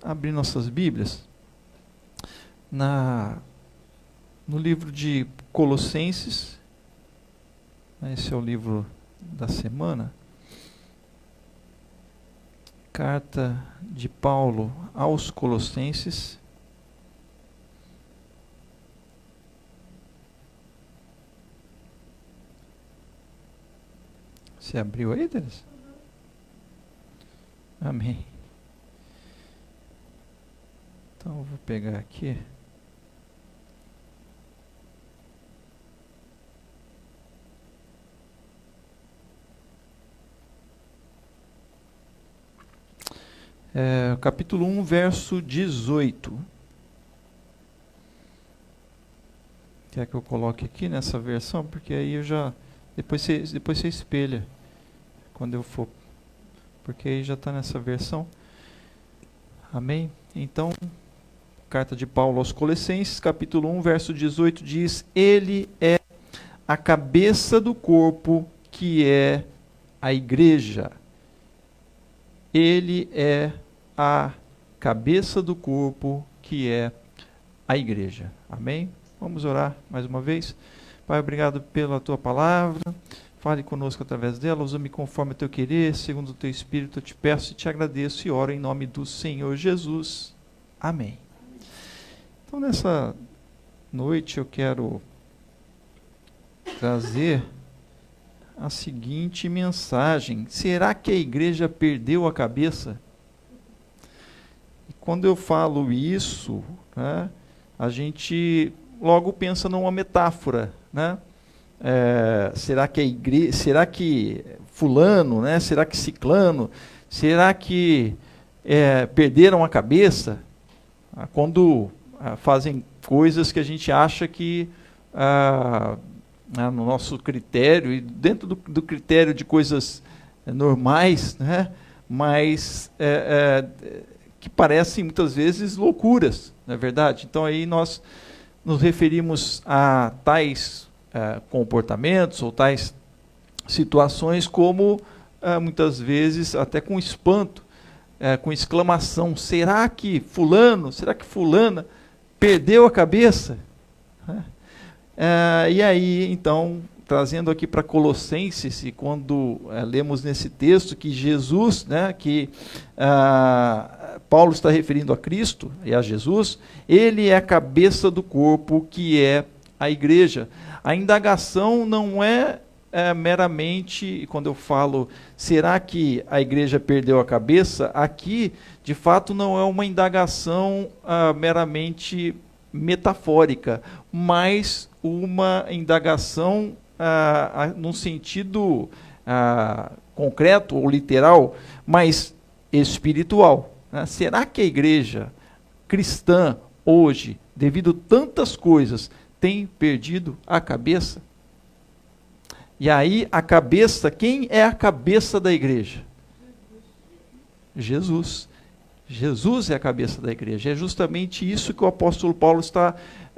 abrir nossas Bíblias no livro de Colossenses. Esse é o livro da semana. Carta de Paulo aos Colossenses. Você abriu aí, Teresa? Amém. Então eu vou pegar aqui. Capítulo 1, verso 18. Quer que eu coloque aqui nessa versão? Porque aí eu já... Depois você espelha quando eu for. Porque aí já está nessa versão. Amém? Então, carta de Paulo aos Colossenses, capítulo 1, verso 18, diz: Ele é a cabeça do corpo, que é a igreja. Ele é a cabeça do corpo, que é a igreja. Amém? Vamos orar mais uma vez. Pai, obrigado pela tua palavra. Fale conosco através dela. Usa-me conforme o teu querer, segundo o teu espírito. Eu te peço e te agradeço e oro em nome do Senhor Jesus. Amém. Então, nessa noite eu quero trazer a seguinte mensagem: será que a igreja perdeu a cabeça? E quando eu falo isso, né, a gente logo pensa numa metáfora, né? Será que a igreja, será que fulano, né? Será que ciclano, será que perderam a cabeça quando fazem coisas que a gente acha que no nosso critério e dentro do critério de coisas normais, né? Mas que parecem muitas vezes loucuras, não é verdade? Então aí nós nos referimos a tais comportamentos ou tais situações como muitas vezes até com espanto, com exclamação: será que fulano, será que fulana perdeu a cabeça? E aí, então, trazendo aqui para Colossenses, e quando lemos nesse texto que Jesus, né, que Paulo está referindo a Cristo e a Jesus, ele é a cabeça do corpo, que é a igreja. A indagação não é meramente, quando eu falo, será que a igreja perdeu a cabeça? Aqui, de fato, não é uma indagação meramente metafórica, mas uma indagação num sentido concreto ou literal, mas espiritual. Né? Será que a igreja cristã hoje, devido a tantas coisas, tem perdido a cabeça? E aí a cabeça, quem é a cabeça da igreja? Jesus. Jesus é a cabeça da igreja. É justamente isso que o apóstolo Paulo está...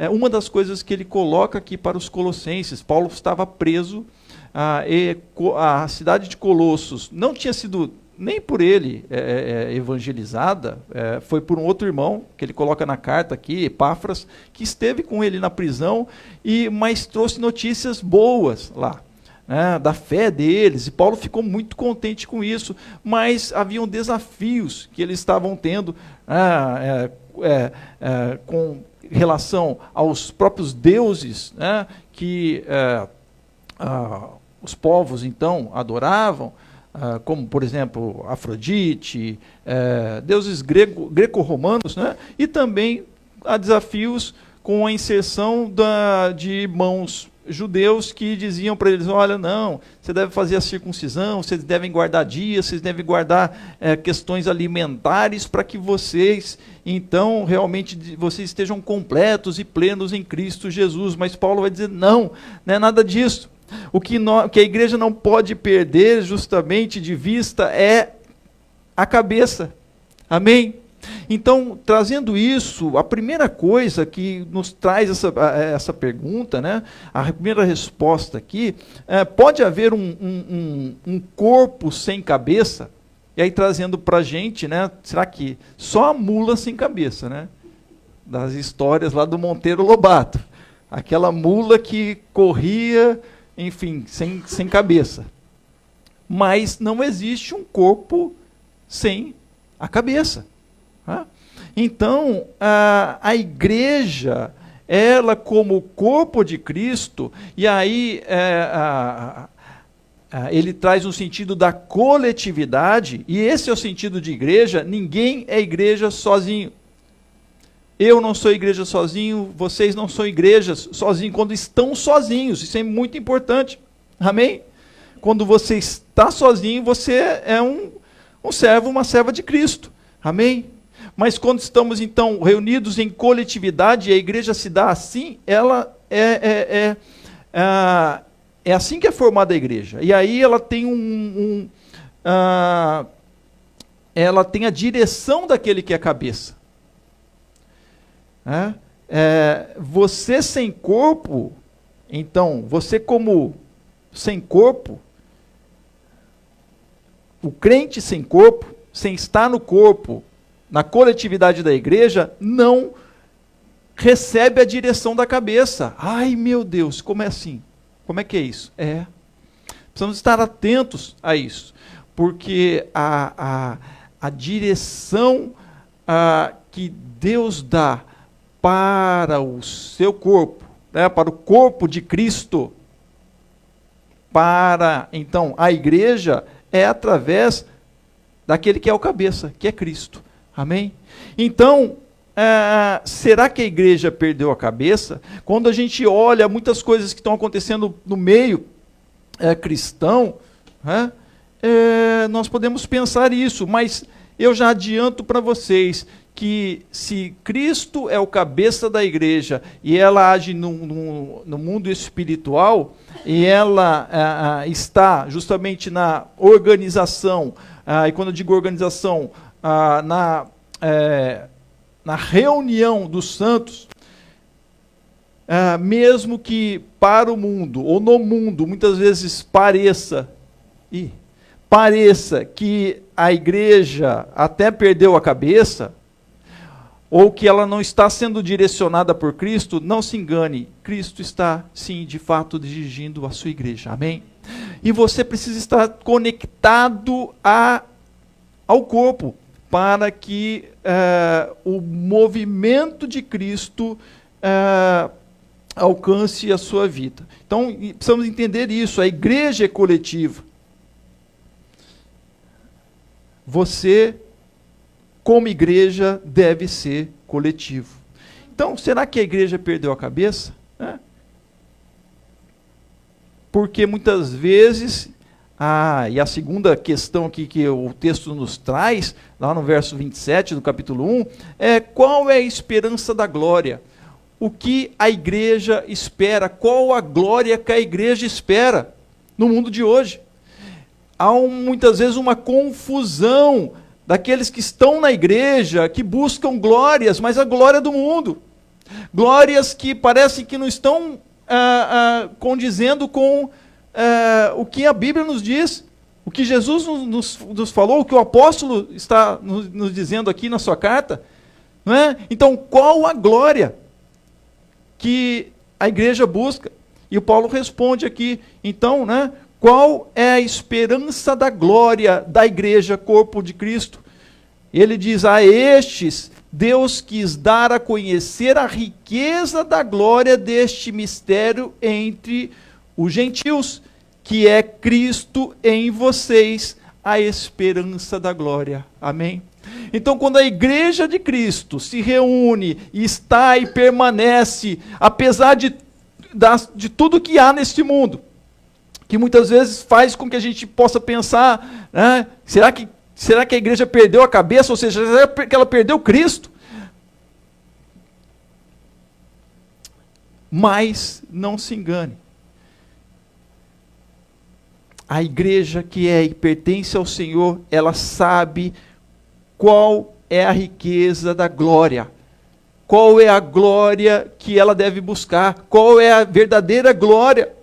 uma das coisas que ele coloca aqui para os colossenses. Paulo estava preso, a cidade de Colossos não tinha sido nem por ele evangelizada, foi por um outro irmão, que ele coloca na carta aqui, Epáfras, que esteve com ele na prisão, mas trouxe notícias boas lá, né, da fé deles, e Paulo ficou muito contente com isso, mas haviam desafios que eles estavam tendo com relação aos próprios deuses, né, que os povos então adoravam, como, por exemplo, Afrodite, deuses greco-romanos, né? E também há desafios com a inserção de irmãos judeus que diziam para eles: olha, não, você deve fazer a circuncisão, vocês devem guardar dias, vocês devem guardar questões alimentares para que vocês, então, realmente vocês estejam completos e plenos em Cristo Jesus. Mas Paulo vai dizer: não é nada disso. O que a igreja não pode perder justamente de vista é a cabeça. Amém? Então, trazendo isso, a primeira coisa que nos traz essa pergunta, né, a primeira resposta aqui, pode haver um corpo sem cabeça? E aí trazendo para a gente, né, será que só a mula sem cabeça, né? Das histórias lá do Monteiro Lobato. Aquela mula que corria, enfim, sem cabeça. Mas não existe um corpo sem a cabeça. Tá? Então, a igreja, ela como corpo de Cristo, e aí ele traz um sentido da coletividade, e esse é o sentido de igreja. Ninguém é igreja sozinho. Eu não sou igreja sozinho, vocês não são igrejas sozinhos quando estão sozinhos. Isso é muito importante. Amém? Quando você está sozinho, você é um servo, uma serva de Cristo. Amém? Mas quando estamos, então, reunidos em coletividade, e a igreja se dá assim, ela é assim que é formada a igreja. E aí ela tem ela tem a direção daquele que é cabeça. Você sem corpo, então, você como sem corpo, o crente sem corpo, sem estar no corpo, na coletividade da igreja, não recebe a direção da cabeça. Ai, meu Deus, como é assim? Como é que é isso? Precisamos estar atentos a isso, porque a direção que Deus dá para o seu corpo, né, para o corpo de Cristo, para, então, a igreja, é através daquele que é o cabeça, que é Cristo. Amém? Então, será que a igreja perdeu a cabeça? Quando a gente olha muitas coisas que estão acontecendo no meio cristão, nós podemos pensar isso, mas eu já adianto para vocês que se Cristo é o cabeça da igreja e ela age no mundo espiritual, e ela está justamente na organização, e quando eu digo organização, na reunião dos santos, mesmo que para o mundo, ou no mundo, muitas vezes pareça que a igreja até perdeu a cabeça, ou que ela não está sendo direcionada por Cristo, não se engane, Cristo está, sim, de fato, dirigindo a sua igreja, amém? E você precisa estar conectado ao corpo, para que o movimento de Cristo alcance a sua vida. Então, precisamos entender isso, a igreja é coletiva. Você, como igreja, deve ser coletivo. Então, será que a igreja perdeu a cabeça? Porque muitas vezes, e a segunda questão aqui que o texto nos traz, lá no verso 27 do capítulo 1, qual é a esperança da glória? O que a igreja espera? Qual a glória que a igreja espera no mundo de hoje? Há muitas vezes uma confusão daqueles que estão na igreja, que buscam glórias, mas a glória do mundo. Glórias que parecem que não estão condizendo com o que a Bíblia nos diz, o que Jesus nos falou, o que o apóstolo está nos dizendo aqui na sua carta. Não é? Então, qual a glória que a igreja busca? E o Paulo responde aqui, então, né? Qual é a esperança da glória da igreja, corpo de Cristo? Ele diz, a estes Deus quis dar a conhecer a riqueza da glória deste mistério entre os gentios, que é Cristo em vocês, a esperança da glória. Amém? Então, quando a igreja de Cristo se reúne, e está e permanece, apesar de tudo que há neste mundo, que muitas vezes faz com que a gente possa pensar, será que a igreja perdeu a cabeça? Ou seja, será que ela perdeu Cristo? Mas não se engane. A igreja que é e pertence ao Senhor, ela sabe qual é a riqueza da glória. Qual é a glória que ela deve buscar? Qual é a verdadeira glória?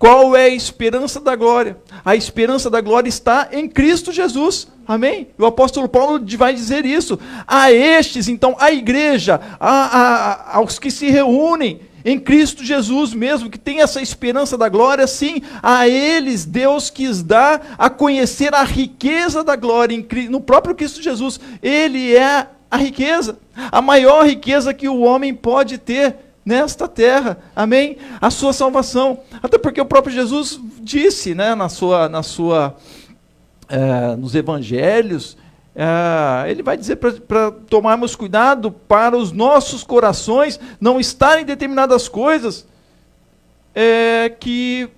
Qual é a esperança da glória? A esperança da glória está em Cristo Jesus. Amém? O apóstolo Paulo vai dizer isso. A estes, então, a igreja, aos que se reúnem em Cristo Jesus mesmo, que tem essa esperança da glória, sim, a eles Deus quis dar a conhecer a riqueza da glória no próprio Cristo Jesus. Ele é a riqueza, a maior riqueza que o homem pode ter nesta terra, amém? A sua salvação, até porque o próprio Jesus disse, né, nos evangelhos, ele vai dizer para tomarmos cuidado para os nossos corações não estarem em determinadas coisas que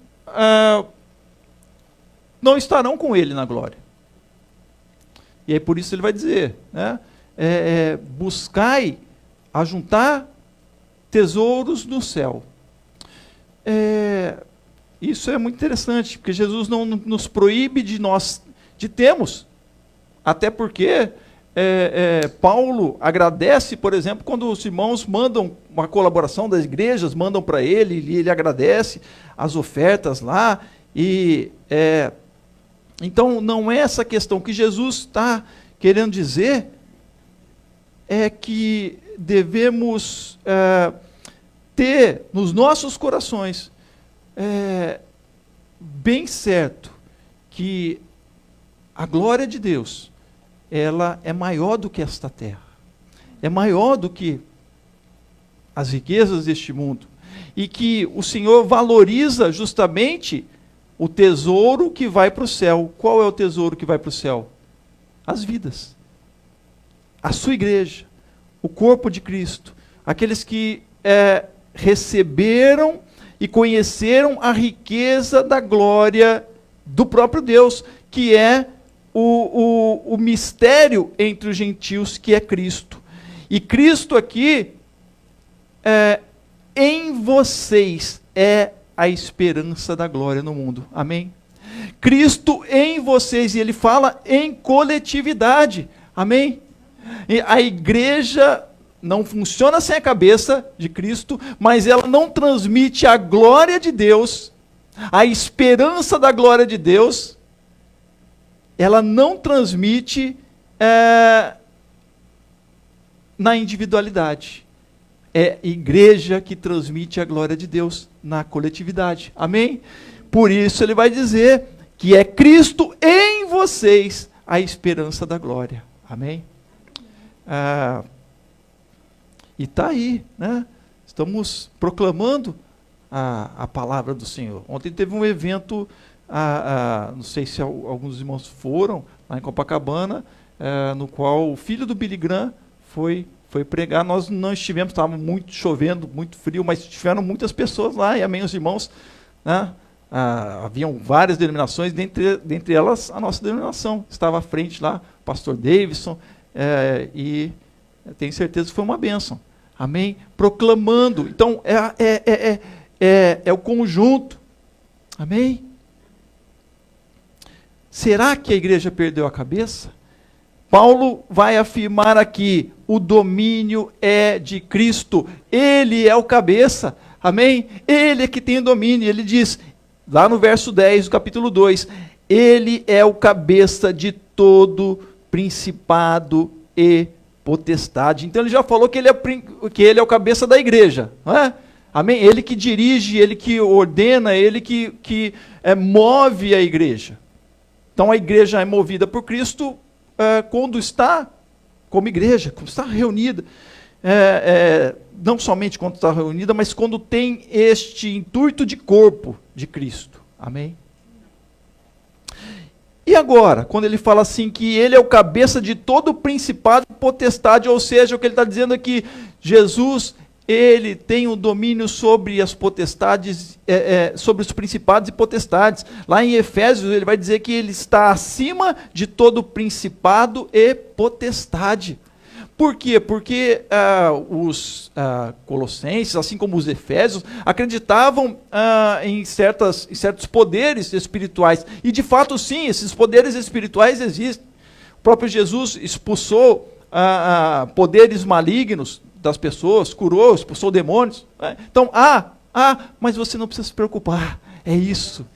não estarão com ele na glória. E aí por isso ele vai dizer, né, buscai ajuntar tesouros no céu. Isso é muito interessante, porque Jesus não nos proíbe de termos. Até porque Paulo agradece, por exemplo, quando os irmãos mandam uma colaboração das igrejas, mandam para ele, e ele agradece as ofertas lá. Então não é essa questão. O que Jesus está querendo dizer é que devemos ter nos nossos corações bem certo que a glória de Deus, ela é maior do que esta terra, é maior do que as riquezas deste mundo, e que o Senhor valoriza justamente o tesouro que vai para o céu. Qual é o tesouro que vai para o céu? As vidas, a sua igreja, o corpo de Cristo, aqueles que receberam e conheceram a riqueza da glória do próprio Deus, que é o mistério entre os gentios, que é Cristo. E Cristo aqui, em vocês, é a esperança da glória no mundo. Amém? Cristo em vocês, e ele fala em coletividade. Amém? E a igreja não funciona sem a cabeça de Cristo, mas ela não transmite a glória de Deus, a esperança da glória de Deus, ela não transmite na individualidade. É a igreja que transmite a glória de Deus na coletividade. Amém? Por isso ele vai dizer que é Cristo em vocês a esperança da glória. Amém? E está aí, né? Estamos proclamando a palavra do Senhor. Ontem teve um evento, não sei se alguns irmãos foram, lá em Copacabana, no qual o filho do Billy Graham foi pregar. Nós não estivemos, estava muito chovendo, muito frio, mas tiveram muitas pessoas lá, e amém, os irmãos, né? Haviam várias denominações, dentre elas a nossa denominação. Estava à frente lá, o pastor Davidson, e tenho certeza que foi uma bênção. Amém? Proclamando. Então, é o conjunto. Amém? Será que a igreja perdeu a cabeça? Paulo vai afirmar aqui, o domínio é de Cristo. Ele é o cabeça. Amém? Ele é que tem o domínio. Ele diz, lá no verso 10 do capítulo 2, ele é o cabeça de todo principado e potestade. Então ele já falou que ele é o cabeça da igreja, não é? Amém? Ele que dirige, ele que ordena, ele que move a igreja. Então a igreja é movida por Cristo quando está como igreja, quando está reunida. Não somente quando está reunida, mas quando tem este intuito de corpo de Cristo. Amém? E agora, quando ele fala assim que ele é o cabeça de todo o principado e potestade, ou seja, o que ele está dizendo é que Jesus, ele tem o domínio sobre as potestades, sobre os principados e potestades. Lá em Efésios ele vai dizer que ele está acima de todo o principado e potestade. Por quê? Porque os colossenses, assim como os efésios, acreditavam em certos poderes espirituais. E de fato sim, esses poderes espirituais existem. O próprio Jesus expulsou poderes malignos das pessoas, curou, expulsou demônios. Então, mas você não precisa se preocupar. É isso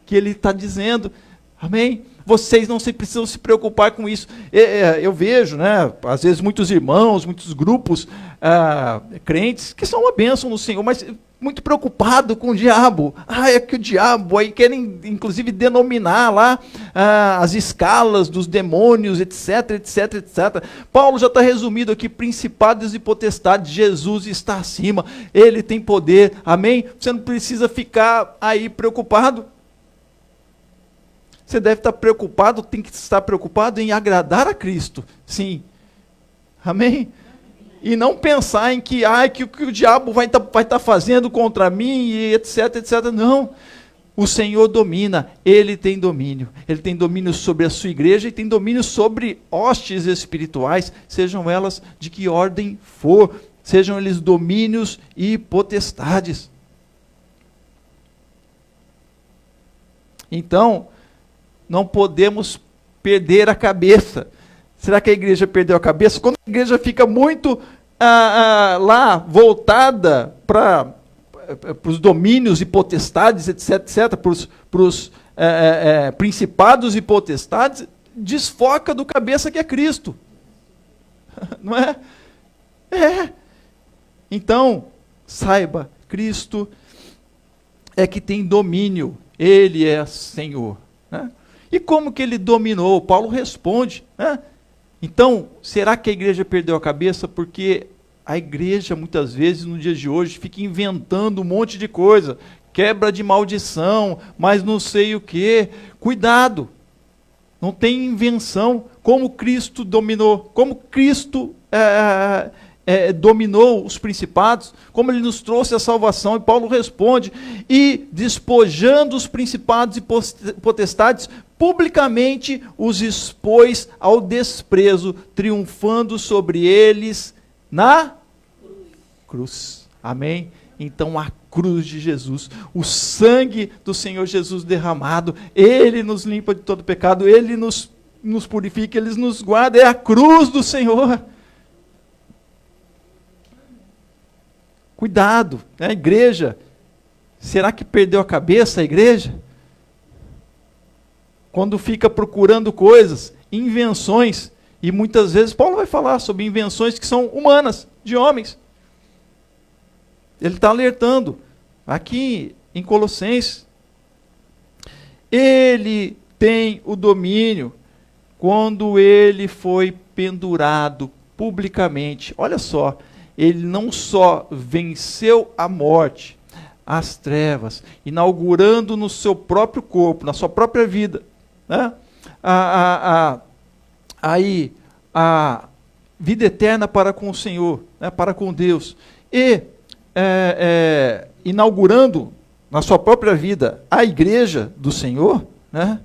que ele está dizendo. Amém? Vocês não precisam se preocupar com isso. Eu vejo, né, às vezes muitos irmãos, muitos grupos crentes que são uma bênção no Senhor, mas muito preocupado com o diabo. É que o diabo, aí querem inclusive denominar lá as escalas dos demônios, etc, etc, etc. Paulo já está resumido aqui: principados e potestades, Jesus está acima, ele tem poder, amém? Você não precisa ficar aí preocupado. Você deve estar preocupado, tem que estar preocupado em agradar a Cristo, sim, amém? E não pensar em que o diabo vai estar fazendo contra mim, e etc, etc. Não, o Senhor domina, Ele tem domínio sobre a sua igreja, e tem domínio sobre hostes espirituais, sejam elas de que ordem for, sejam eles domínios e potestades. Então, não podemos perder a cabeça. Será que a igreja perdeu a cabeça? Quando a igreja fica muito lá voltada para os domínios e potestades, etc, etc, para os principados e potestades, desfoca do cabeça que é Cristo. Não é? Então, saiba, Cristo é que tem domínio, Ele é Senhor, né? E como que Ele dominou? Paulo responde, né? Então, será que a igreja perdeu a cabeça? Porque a igreja, muitas vezes, no dia de hoje, fica inventando um monte de coisa, quebra de maldição, mas não sei o quê. Cuidado, não tem invenção. Como Cristo dominou, como Cristo dominou os principados, como Ele nos trouxe a salvação, e Paulo responde: e despojando os principados e potestades, publicamente os expôs ao desprezo, triunfando sobre eles na cruz. Amém? Então a cruz de Jesus, o sangue do Senhor Jesus derramado, Ele nos limpa de todo pecado, Ele nos purifica, Ele nos guarda, é a cruz do Senhor. Cuidado, né? Igreja, será que perdeu a cabeça a igreja? Quando fica procurando coisas, invenções, e muitas vezes Paulo vai falar sobre invenções que são humanas, de homens. Ele está alertando, aqui em Colossenses, Ele tem o domínio quando Ele foi pendurado publicamente. Olha só, Ele não só venceu a morte, as trevas, inaugurando no seu próprio corpo, na sua própria vida, né? a vida eterna para com o Senhor, né? Para com Deus, e inaugurando na sua própria vida a igreja do Senhor, né?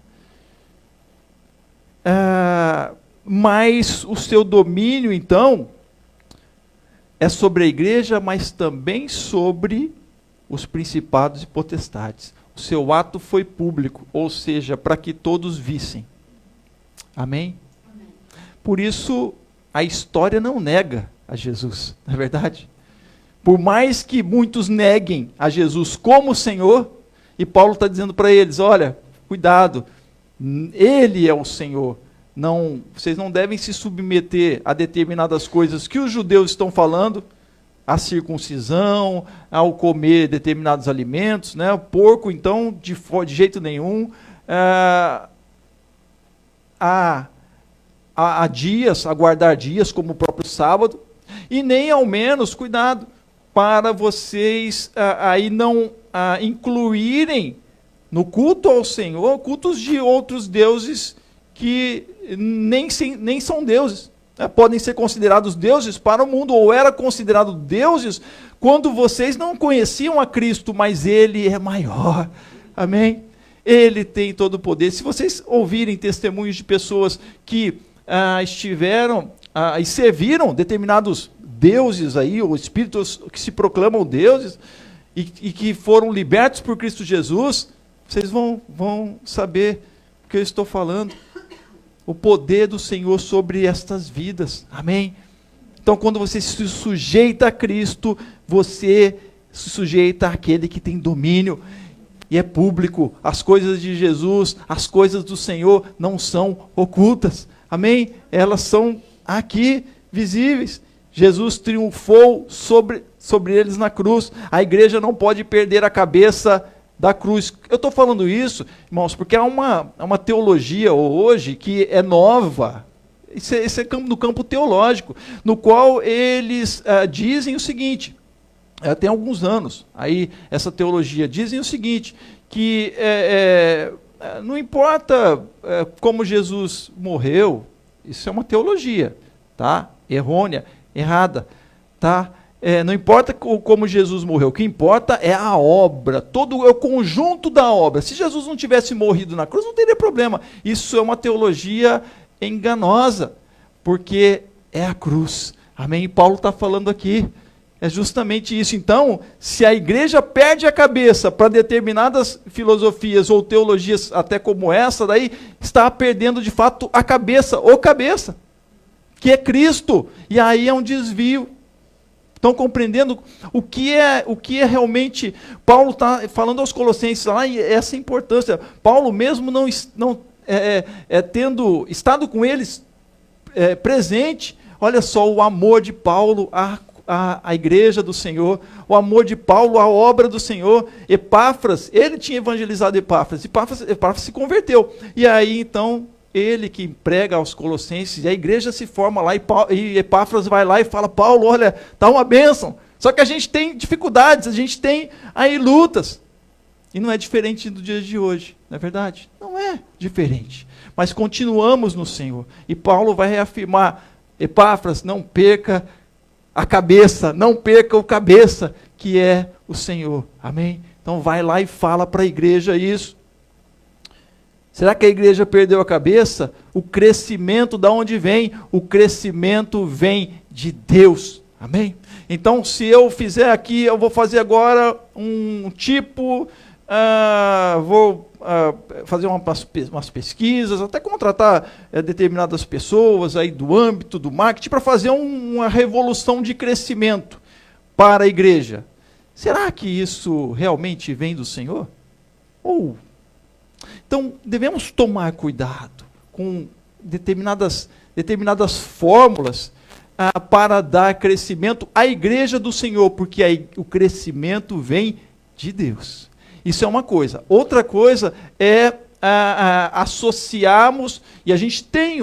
Mas o seu domínio, então, é sobre a igreja, mas também sobre os principados e potestades. O seu ato foi público, ou seja, para que todos vissem. Amém? Amém? Por isso, a história não nega a Jesus, não é verdade? Por mais que muitos neguem a Jesus como Senhor, e Paulo está dizendo para eles: olha, cuidado, Ele é o Senhor. Não, vocês não devem se submeter a determinadas coisas que os judeus estão falando, a circuncisão, ao comer determinados alimentos, né? O porco, então, de jeito nenhum, a dias, a guardar dias, como o próprio sábado, e nem ao menos, cuidado, para vocês aí não incluírem no culto ao Senhor cultos de outros deuses que nem são deuses, né? Podem ser considerados deuses para o mundo, ou era considerado deuses quando vocês não conheciam a Cristo, mas Ele é maior, amém? Ele tem todo o poder. Se vocês ouvirem testemunhos de pessoas que estiveram e serviram determinados deuses aí, ou espíritos que se proclamam deuses, e que foram libertos por Cristo Jesus, vocês vão saber o que eu estou falando. O poder do Senhor sobre estas vidas, amém? Então, quando você se sujeita a Cristo, você se sujeita àquele que tem domínio. e é público. As coisas de Jesus, as coisas do Senhor não são ocultas. Amém? Elas são aqui visíveis. Jesus triunfou sobre eles na cruz. A igreja não pode perder a cabeça da cruz. Eu estou falando isso, irmãos, porque há uma teologia hoje que é nova. Isso é no campo teológico, no qual eles dizem o seguinte, tem alguns anos, aí essa teologia dizem o seguinte, que não importa como Jesus morreu, isso é uma teologia, tá? Errônea, errada, tá? Não importa como Jesus morreu, o que importa é a obra, todo é o conjunto da obra. Se Jesus não tivesse morrido na cruz, não teria problema. Isso é uma teologia enganosa, porque é a cruz. Amém? E Paulo está falando aqui. É justamente isso. Então, se a igreja perde a cabeça para determinadas filosofias ou teologias, até como essa, daí está perdendo de fato a cabeça, ou cabeça, que é Cristo. E aí é um desvio. Estão compreendendo o que é realmente. Paulo está falando aos Colossenses lá, e essa importância. Paulo, mesmo tendo estado com eles presente, olha só o amor de Paulo a igreja do Senhor, o amor de Paulo à obra do Senhor. Epáfras, ele tinha evangelizado Epáfras se converteu, e aí então, ele que prega aos Colossenses, e a igreja se forma lá, e Epáfras vai lá e fala, Paulo, olha, está uma bênção, só que a gente tem dificuldades, a gente tem aí lutas, e não é diferente do dia de hoje, não é verdade? Não é diferente, mas continuamos no Senhor, e Paulo vai reafirmar, Epáfras, não perca a cabeça, não perca o cabeça, que é o Senhor. Amém? Então vai lá e fala para a igreja isso. Será que a igreja perdeu a cabeça? O crescimento da onde vem? O crescimento vem de Deus. Amém? Então, se eu fizer aqui, eu vou fazer agora um tipo, vou fazer umas pesquisas, até contratar determinadas pessoas aí do âmbito do marketing para fazer uma revolução de crescimento para a igreja. Será que isso realmente vem do Senhor? Então, devemos tomar cuidado com determinadas fórmulas para dar crescimento à igreja do Senhor, porque o crescimento vem de Deus. Isso é uma coisa. Outra coisa é associarmos, e a gente tem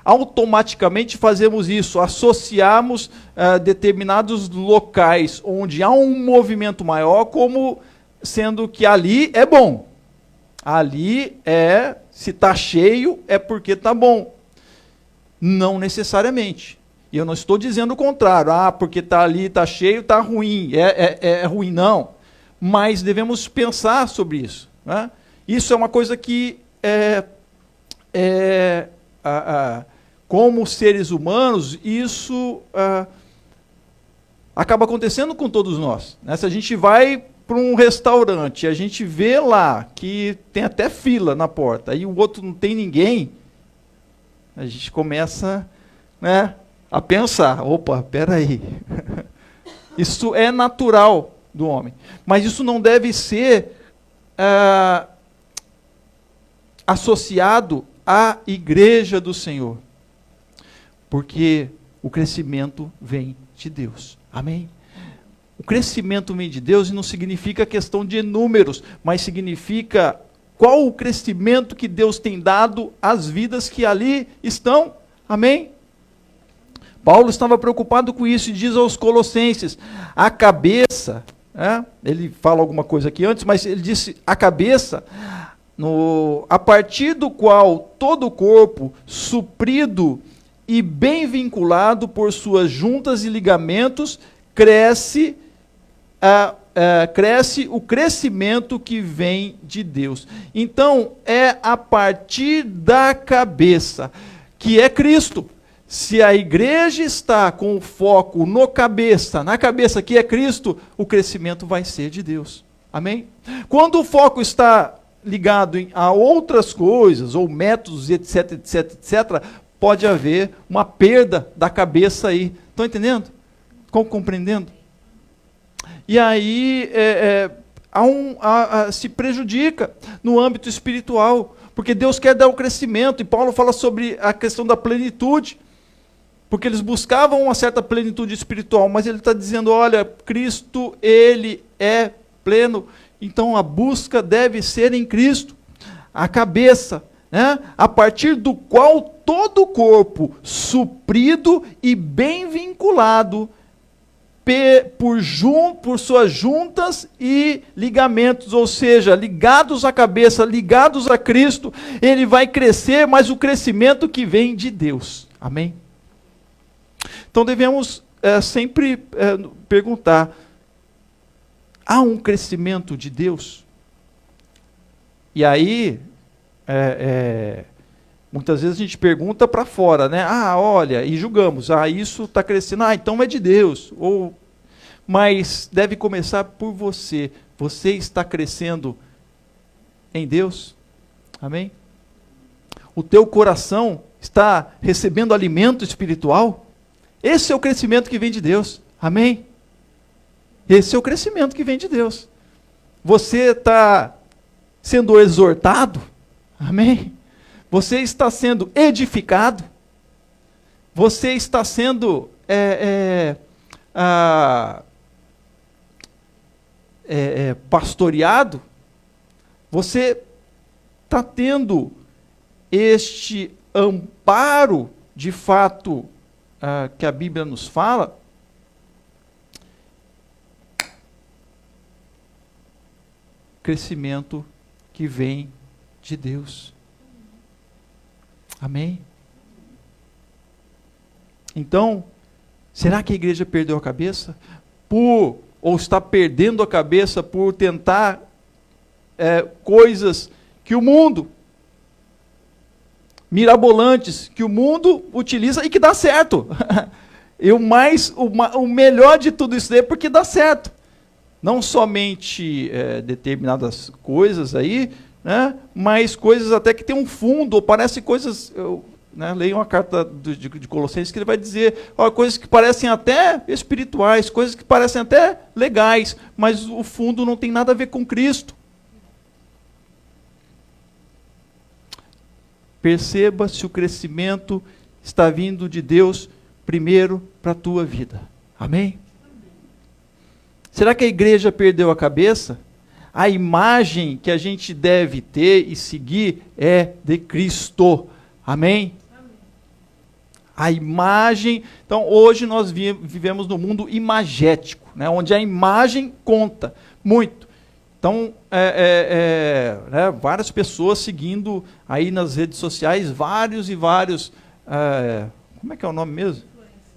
automaticamente fazemos isso, associarmos determinados locais onde há um movimento maior, como sendo que ali é bom. Ali se está cheio, é porque está bom. Não necessariamente. E eu não estou dizendo o contrário, porque está ali, está cheio, está ruim, é ruim, não. Mas devemos pensar sobre isso. Né? Isso é uma coisa que, como seres humanos, isso acaba acontecendo com todos nós. Né? Se a gente vai para um restaurante, a gente vê lá que tem até fila na porta, e o outro não tem ninguém, a gente começa, né, a pensar, opa, peraí, isso é natural do homem, mas isso não deve ser associado à igreja do Senhor, porque o crescimento vem de Deus, amém? O crescimento vem de Deus e não significa questão de números, mas significa qual o crescimento que Deus tem dado às vidas que ali estão, amém? Paulo estava preocupado com isso e diz aos Colossenses, a cabeça, ele fala alguma coisa aqui antes, mas ele disse, a cabeça, a partir do qual todo o corpo, suprido e bem vinculado por suas juntas e ligamentos, cresce o crescimento que vem de Deus. Então, é a partir da cabeça, que é Cristo. Se a igreja está com o foco na cabeça que é Cristo, o crescimento vai ser de Deus. Amém? Quando o foco está ligado a outras coisas, ou métodos, etc, etc, etc, pode haver uma perda da cabeça aí. Estão entendendo? Estão compreendendo? E aí, se prejudica no âmbito espiritual, porque Deus quer dar o crescimento, e Paulo fala sobre a questão da plenitude, porque eles buscavam uma certa plenitude espiritual, mas ele está dizendo, olha, Cristo, ele é pleno, então a busca deve ser em Cristo, a cabeça, né, a partir do qual todo o corpo, suprido e bem vinculado, por suas juntas e ligamentos, ou seja, ligados à cabeça, ligados a Cristo, ele vai crescer, mas o crescimento que vem de Deus. Amém? Então devemos sempre perguntar, há um crescimento de Deus? E aí, muitas vezes a gente pergunta para fora, né? Olha, e julgamos, isso está crescendo, então é de Deus. Mas deve começar por você. Você está crescendo em Deus? Amém? O teu coração está recebendo alimento espiritual? Esse é o crescimento que vem de Deus. Amém? Esse é o crescimento que vem de Deus. Você está sendo exortado? Amém? Você está sendo edificado? Você está sendo pastoreado? Você está tendo este amparo, de fato, que a Bíblia nos fala? Crescimento que vem de Deus. Amém? Então, será que a igreja perdeu a cabeça? Ou está perdendo a cabeça por tentar coisas que o mundo, mirabolantes, que o mundo utiliza e que dá certo. O melhor de tudo isso é porque dá certo. Não somente determinadas coisas aí, né, mas coisas até que tem um fundo, ou parece coisas... leio uma carta de Colossenses que ele vai dizer coisas que parecem até espirituais, coisas que parecem até legais, mas o fundo não tem nada a ver com Cristo. Perceba se o crescimento está vindo de Deus primeiro para a tua vida. Amém? Será que a igreja perdeu a cabeça? A imagem que a gente deve ter e seguir é de Cristo. Amém? A imagem... Então, hoje nós vivemos num mundo imagético, né, onde a imagem conta muito. Então, várias pessoas seguindo aí nas redes sociais, vários e vários... como é que é o nome mesmo?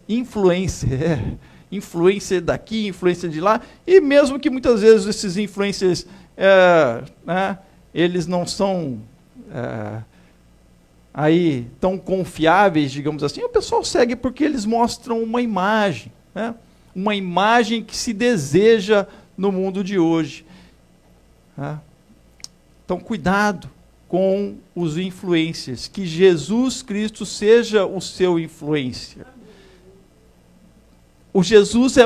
Influencer. Influencer daqui, influencer de lá, e mesmo que muitas vezes esses influencers, eles não são aí tão confiáveis, digamos assim, o pessoal segue porque eles mostram uma imagem, né? Uma imagem que se deseja no mundo de hoje. Então, cuidado com os influencers, que Jesus Cristo seja o seu influencer. O Jesus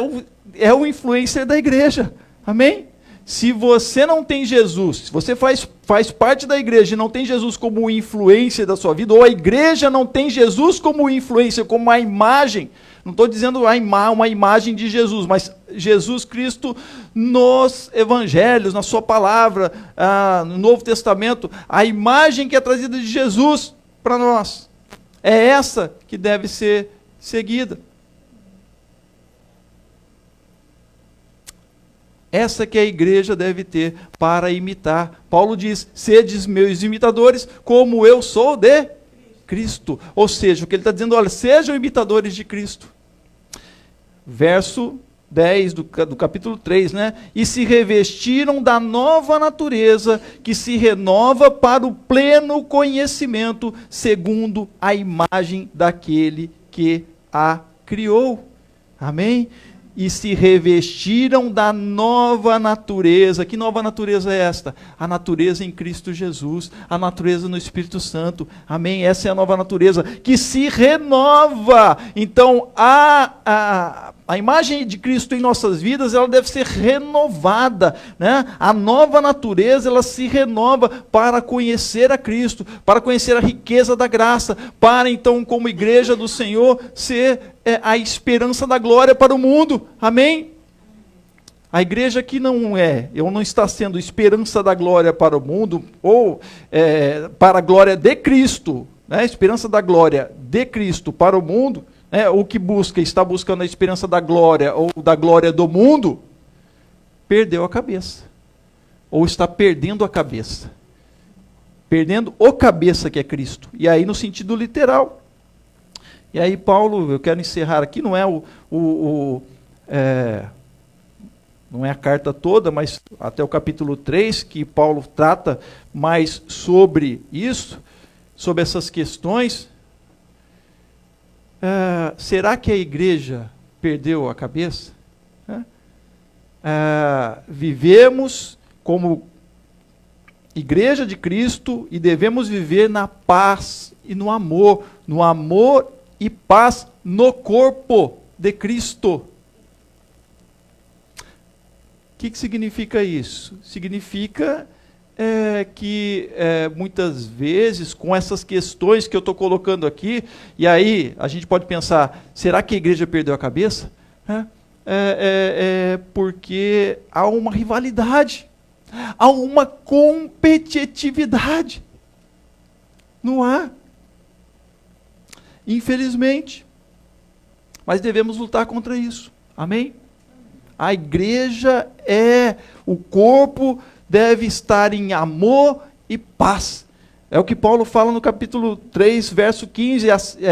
é o influencer da igreja. Amém? Se você não tem Jesus, se você faz parte da igreja e não tem Jesus como o influencer da sua vida, ou a igreja não tem Jesus como influencer, como a imagem, não estou dizendo uma imagem de Jesus, mas Jesus Cristo nos evangelhos, na sua palavra, no Novo Testamento, a imagem que é trazida de Jesus para nós, é essa que deve ser seguida. Essa que a igreja deve ter para imitar. Paulo diz, sedes meus imitadores, como eu sou de Cristo. Ou seja, o que ele está dizendo, olha, sejam imitadores de Cristo. Verso 10 do capítulo 3, né? E se revestiram da nova natureza, que se renova para o pleno conhecimento, segundo a imagem daquele que a criou. Amém? E se revestiram da nova natureza. Que nova natureza é esta? A natureza em Cristo Jesus, a natureza no Espírito Santo. Amém? Essa é a nova natureza, que se renova. Então, a A imagem de Cristo em nossas vidas, ela deve ser renovada, né? A nova natureza, ela se renova para conhecer a Cristo, para conhecer a riqueza da graça, para então, como igreja do Senhor, ser a esperança da glória para o mundo. Amém? A igreja que não está sendo esperança da glória para o mundo, ou para a glória de Cristo, né? Esperança da glória de Cristo para o mundo, o que está buscando a esperança da glória ou da glória do mundo, perdeu a cabeça. Ou está perdendo a cabeça. Perdendo o cabeça que é Cristo. E aí no sentido literal. E aí Paulo, eu quero encerrar aqui, não é não é a carta toda, mas até o capítulo 3, que Paulo trata mais sobre isso, sobre essas questões. Será que a igreja perdeu a cabeça? Vivemos como igreja de Cristo e devemos viver na paz e no amor e paz no corpo de Cristo. O que significa isso? Significa que muitas vezes, com essas questões que eu estou colocando aqui, e aí a gente pode pensar, será que a igreja perdeu a cabeça? Porque há uma rivalidade, há uma competitividade. Não há. Infelizmente. Mas devemos lutar contra isso. Amém? A igreja o corpo deve estar em amor e paz. É o que Paulo fala no capítulo 3, verso 15,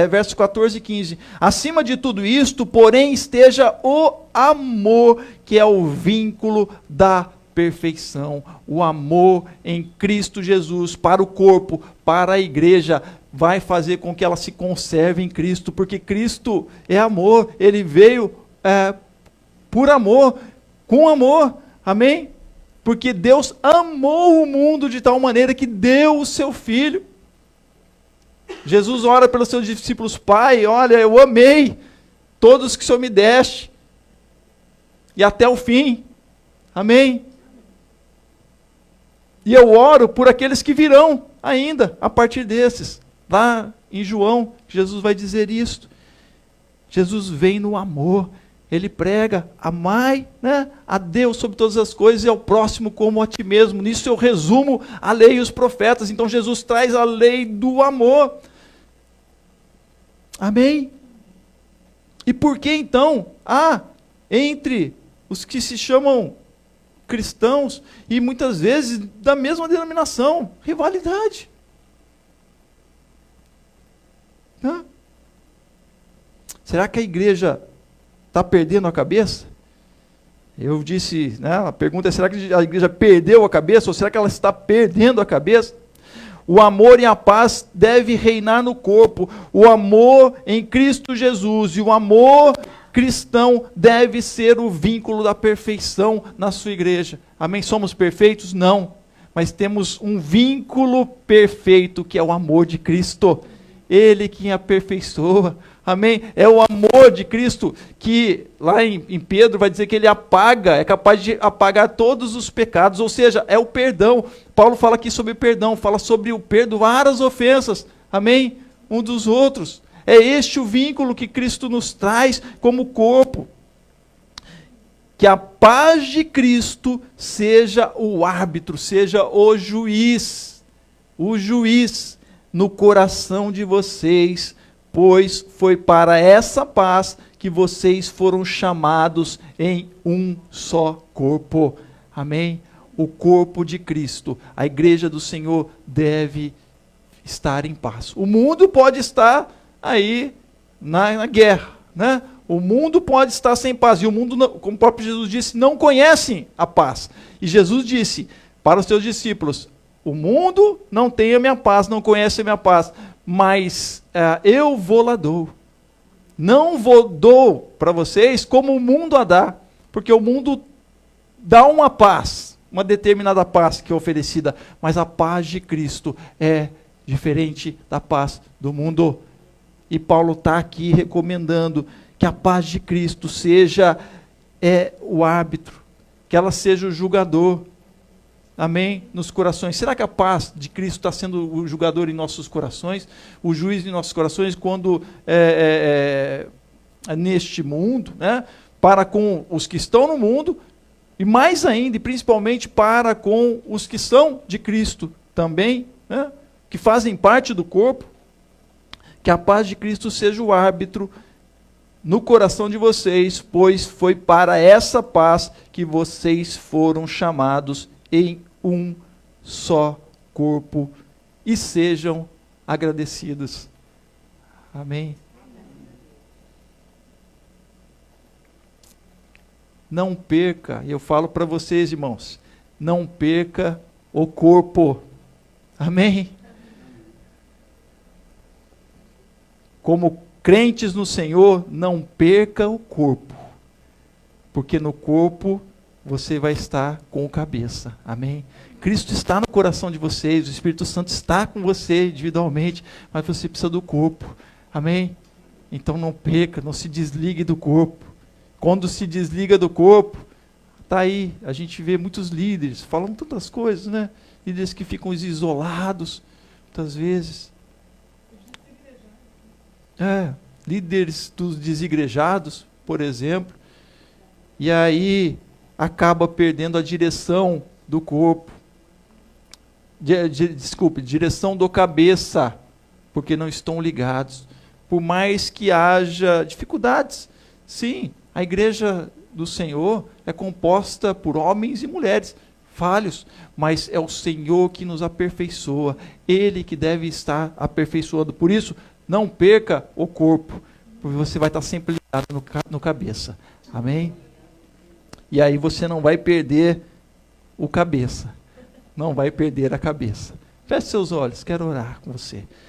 verso 14 e 15. Acima de tudo isto, porém, esteja o amor, que é o vínculo da perfeição. O amor em Cristo Jesus para o corpo, para a igreja, vai fazer com que ela se conserve em Cristo, porque Cristo é amor, Ele veio por amor, com amor, amém? Porque Deus amou o mundo de tal maneira que deu o seu Filho. Jesus ora pelos seus discípulos: Pai, olha, eu amei todos que o Senhor me deste, e até o fim, amém? E eu oro por aqueles que virão ainda, a partir desses. Lá em João, Jesus vai dizer isto. Jesus vem no amor. Ele prega, amai, a Deus sobre todas as coisas e ao próximo como a ti mesmo. Nisso eu resumo a lei e os profetas. Então Jesus traz a lei do amor. Amém? E por que então há entre os que se chamam cristãos e muitas vezes da mesma denominação, rivalidade? Será que a igreja está perdendo a cabeça? Eu disse, a pergunta é: será que a igreja perdeu a cabeça ou será que ela está perdendo a cabeça? O amor e a paz deve reinar no corpo. O amor em Cristo Jesus e o amor cristão deve ser o vínculo da perfeição na sua igreja. Amém? Somos perfeitos? Não. Mas temos um vínculo perfeito que é o amor de Cristo. Ele que aperfeiçoa. Amém? É o amor de Cristo que, lá em Pedro, vai dizer que ele apaga, é capaz de apagar todos os pecados, ou seja, é o perdão. Paulo fala aqui sobre perdão, fala sobre o perdoar as ofensas, amém? Um dos outros. É este o vínculo que Cristo nos traz como corpo. Que a paz de Cristo seja o árbitro, seja o juiz no coração de vocês, pois foi para essa paz que vocês foram chamados em um só corpo. Amém? O corpo de Cristo, a igreja do Senhor deve estar em paz. O mundo pode estar aí na guerra, O mundo pode estar sem paz, e o mundo, como o próprio Jesus disse, não conhece a paz. E Jesus disse para os seus discípulos: o mundo não tem a minha paz, não conhece a minha paz, mas eu vou lá dou. Não dou para vocês como o mundo a dá, porque o mundo dá uma paz, uma determinada paz que é oferecida, mas a paz de Cristo é diferente da paz do mundo. E Paulo está aqui recomendando Que a paz de Cristo seja o árbitro, que ela seja o julgador. Amém? Nos corações. Será que a paz de Cristo está sendo o julgador em nossos corações? O juiz em nossos corações quando neste mundo, né? Para com os que estão no mundo, e mais ainda, e principalmente para com os que são de Cristo também, né? Que fazem parte do corpo. Que a paz de Cristo seja o árbitro no coração de vocês, pois foi para essa paz que vocês foram chamados em um só corpo, e sejam agradecidos. Amém? Não perca, eu falo para vocês, irmãos, não perca o corpo. Amém? Como crentes no Senhor, não perca o corpo, porque no corpo você vai estar com o cabeça. Amém? Cristo está no coração de vocês, o Espírito Santo está com você individualmente, mas você precisa do corpo. Amém? Então não perca, não se desligue do corpo. Quando se desliga do corpo, está aí, a gente vê muitos líderes, falam tantas coisas, né? Líderes que ficam isolados, muitas vezes. Líderes dos desigrejados, por exemplo, e aí acaba perdendo a direção do corpo, direção do cabeça, porque não estão ligados. Por mais que haja dificuldades, sim, a igreja do Senhor é composta por homens e mulheres falhos, mas é o Senhor que nos aperfeiçoa, Ele que deve estar aperfeiçoando. Por isso, não perca o corpo, porque você vai estar sempre ligado no cabeça. Amém? E aí você não vai perder o cabeça. Não vai perder a cabeça. Feche seus olhos, quero orar com você.